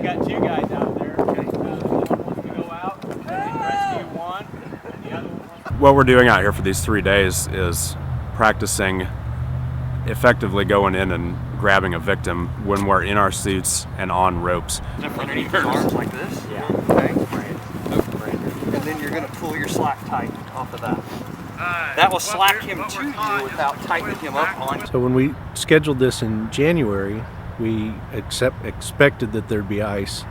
got two guys out there. One wants to go out and rescue one, and the other one wants to... What we're doing out here for these 3 days is practicing effectively going in and grabbing a victim when we're in our suits and on ropes. Underneath your arms like this? Yeah. Okay. And then you're going to pull your slack tight off of that. That will slack him to you without tightening him up on. So when we scheduled this in January, we expected that there'd be ice.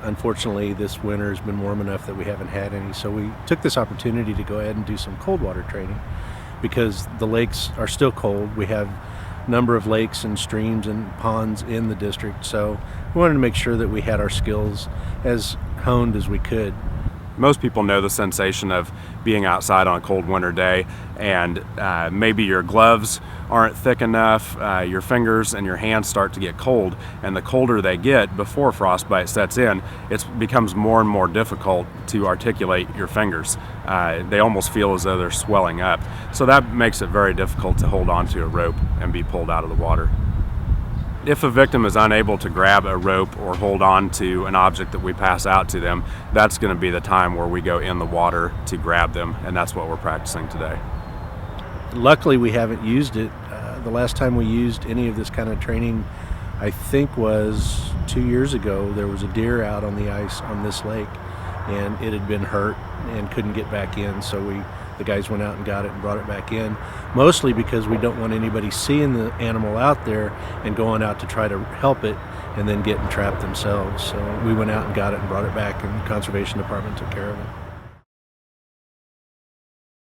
Unfortunately, this winter has been warm enough that we haven't had any. So we took this opportunity to go ahead and do some cold water training because the lakes are still cold. We have a number of lakes and streams and ponds in the district. So we wanted to make sure that we had our skills as honed as we could. Most people know the sensation of being outside on a cold winter day, and maybe your gloves aren't thick enough, your fingers and your hands start to get cold, and the colder they get before frostbite sets in, it becomes more and more difficult to articulate your fingers. They almost feel as though they're swelling up. So that makes it very difficult to hold onto a rope and be pulled out of the water. If a victim is unable to grab a rope or hold on to an object that we pass out to them, that's going to be the time where we go in the water to grab them, and that's what we're practicing today. Luckily, we haven't used it. The last time we used any of this kind of training, I think, was 2 years ago. There was a deer out on the ice on this lake, and it had been hurt and couldn't get back in, so the guys went out and got it and brought it back in, mostly because we don't want anybody seeing the animal out there and going out to try to help it and then getting trapped themselves. So we went out and got it and brought it back, and the conservation department took care of it.